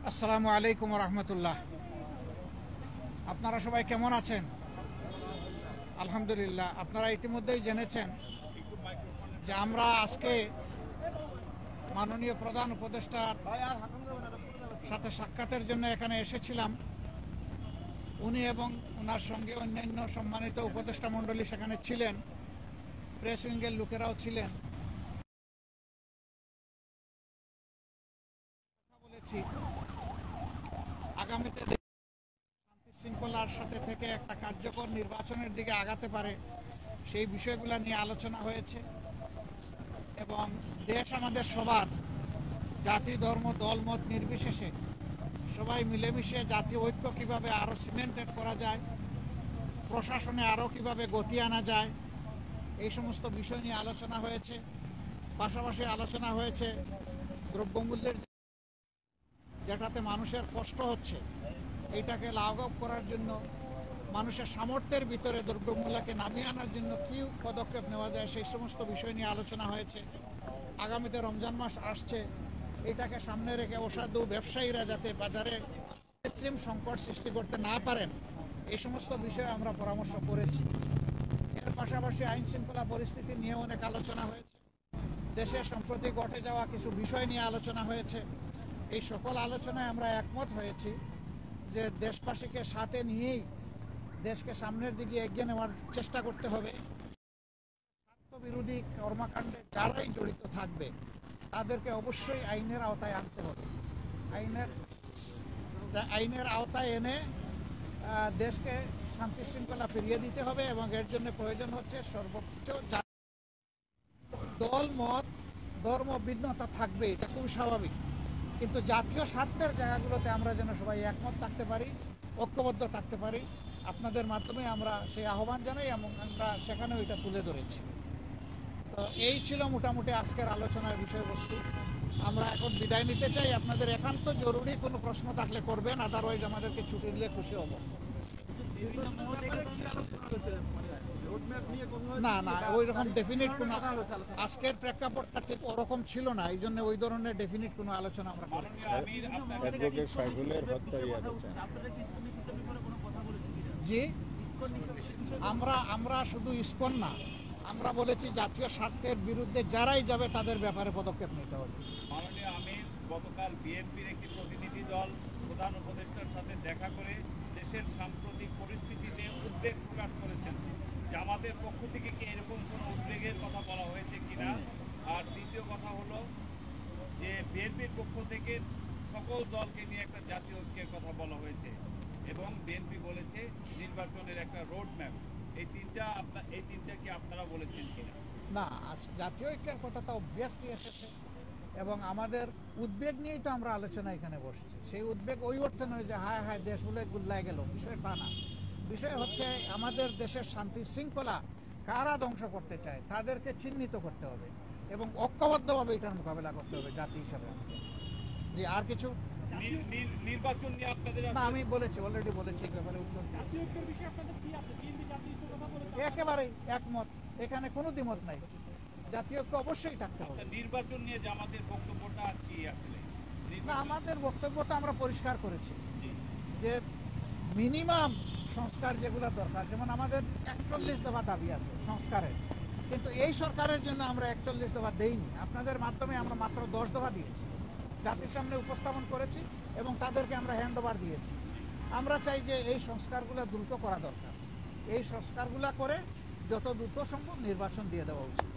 আসসালামু আলাইকুম রহমতুল্লাহ। আপনারা সবাই কেমন আছেন? আলহামদুলিল্লাহ। আপনারা ইতিমধ্যেই জেনেছেন যে আমরা আজকে মাননীয় প্রধান উপদেষ্টার সাথে সাক্ষাতের জন্য এখানে এসেছিলাম। উনি এবং ওনার সঙ্গে অন্যান্য সম্মানিত উপদেষ্টা মণ্ডলী সেখানে ছিলেন, প্রেস উইংয়ের লোকেরাও ছিলেন। বলেছি আগামীতে শান্তি শৃঙ্খলার সাথে থেকে একটা কার্যকর নির্বাচনের দিকে আগাতে পারে, সেই বিষয়গুলো নিয়ে আলোচনা হয়েছে। এবং দেশ আমাদের সবার, জাতি ধর্ম দলমত নির্বিশেষে সবাই মিলেমিশে জাতীয় ঐক্য কীভাবে আরও সিমেন্টেড করা যায়, প্রশাসনে আরও কীভাবে গতি আনা যায়, এই সমস্ত বিষয় নিয়ে আলোচনা হয়েছে। পাশাপাশি আলোচনা হয়েছে দ্রব্যমূল্যের যেটাতে মানুষের কষ্ট হচ্ছে, এইটাকে লাঘব করার জন্য মানুষের সামর্থ্যের ভিতরে দ্রব্যমূল্যকে নামিয়ে আনার জন্য কী পদক্ষেপ নেওয়া যায়, সেই সমস্ত বিষয় নিয়ে আলোচনা হয়েছে। আগামীতে রমজান মাস আসছে, এটাকে সামনে রেখে অসাধু ব্যবসায়ীরা যাতে বাজারে কৃত্রিম সংকট সৃষ্টি করতে না পারেন, এই সমস্ত বিষয়ে আমরা পরামর্শ করেছি। এর পাশাপাশি আইন শৃঙ্খলা পরিস্থিতি নিয়ে অনেক আলোচনা হয়েছে। দেশে সম্প্রতি ঘটে যাওয়া কিছু বিষয় নিয়ে আলোচনা হয়েছে। এই সকল আলোচনায় আমরা একমত হয়েছি যে দেশবাসীকে সাথে নিয়েই দেশকে সামনের দিকে এগিয়ে নেওয়ার চেষ্টা করতে হবে। স্বার্থবিরোধী কর্মকাণ্ডে যারাই জড়িত থাকবে তাদেরকে অবশ্যই আইনের আওতায় আনতে হবে। আইনের আওতায় এনে দেশকে শান্তি শৃঙ্খলা ফিরিয়ে দিতে হবে। এবং এর জন্য প্রয়োজন হচ্ছে সর্বোচ্চ দল মত ধর্ম ভিন্নতা থাকবে, এটা খুব স্বাভাবিক, কিন্তু জাতীয় স্বার্থের জায়গাগুলোতে আমরা যেন সবাই একমত থাকতে পারি, ঐক্যবদ্ধ থাকতে পারি। আপনাদের মাধ্যমে আমরা সেই আহ্বান জানাই এবং আমরা সেখানেও এটা তুলে ধরেছি। তো এই ছিল মোটামুটি আজকের আলোচনার বিষয়বস্তু। আমরা এখন বিদায় নিতে চাই। আপনাদের একান্ত জরুরি কোনো প্রশ্ন থাকলে করবেন, আদারওয়াইজ আমাদেরকে ছুটি দিলে খুশি হব। না না, ওই রকম ডেফিনিট কোনো আজকের প্রেক্ষাপটটা ঠিক ওরকম ছিল না, এই জন্য ওই ধরনের ডেফিনিট কোনো আলোচনা আমরা করি। জি, আমরা শুধু ইসকন না, আমরা বলেছি জাতীয় স্বার্থের বিরুদ্ধে যারাই যাবে তাদের ব্যাপারে পদক্ষেপ নিতে হবে। মাননীয় আমির গতকাল বিএনপির একটি প্রতিনিধি দল প্রধান উপদেষ্টার সাথে দেখা করে দেশের সাম্প্রতিক পরিস্থিতিতে উদ্বেগ প্রকাশ করেছেন। জামাতের পক্ষ থেকে কি এরকম কোনো উদ্বেগের কথা বলা হয়েছে কিনা? আর দ্বিতীয় কথা হলো যে বিএনপির পক্ষ থেকে সকল দলকে নিয়ে একটা জাতীয় ঐক্যের কথা বলা হয়েছে এবং বিএনপি বলেছে নির্বাচনের একটা রোড ম্যাপ। এই তিনটা কি আপনারা বলেছেন কিনা? না, জাতীয় ঐক্যের কথাটা অবভিয়াসলি এসেছে এবং আমাদের উদ্বেগ নিয়েই তো আমরা আলোচনা এখানে বসেছি। সেই উদ্বেগ ওই অর্থে নয় যে হায় হায় দেশ বলে গুল্লায় গেল, বিষয় তা না। বিষয় হচ্ছে আমাদের দেশের শান্তি শৃঙ্খলা কারা ধ্বংস করতে চায় তাদেরকে চিহ্নিত করতে হবে এবং ঐক্যবদ্ধভাবে এটার মোকাবেলা করতে হবে জাতি হিসাবে। যে আর কিছু নির্বাচন নিয়ে আপনাদের না, আমি বলেছি, অলরেডি বলেছি এই ব্যাপারে উত্তর। একেবারেই একমত, এখানে কোনো দ্বিমত নাই। জাতীয় ঐক্য অবশ্যই থাকতে হবে। নির্বাচন নিয়ে জামাতের বক্তব্যটা কি আসলে? না, আমাদের বক্তব্যটা আমরা পরিষ্কার করেছি যে মিনিমাম সংস্কার যেগুলো দরকার, যেমন আমাদের 41 দফা দাবি আছে সংস্কারের, কিন্তু এই সরকারের জন্য আমরা 41 দফা দেইনি। আপনাদের মাধ্যমে আমরা মাত্র 10 দফা দিয়েছি, জাতির সামনে উপস্থাপন করেছি এবং তাদেরকে আমরা হ্যান্ড ওভার দিয়েছি। আমরা চাই যে এই সংস্কারগুলো দ্রুত করা দরকার। এই সংস্কারগুলো করে যত দ্রুত সম্ভব নির্বাচন দিয়ে দেওয়া উচিত।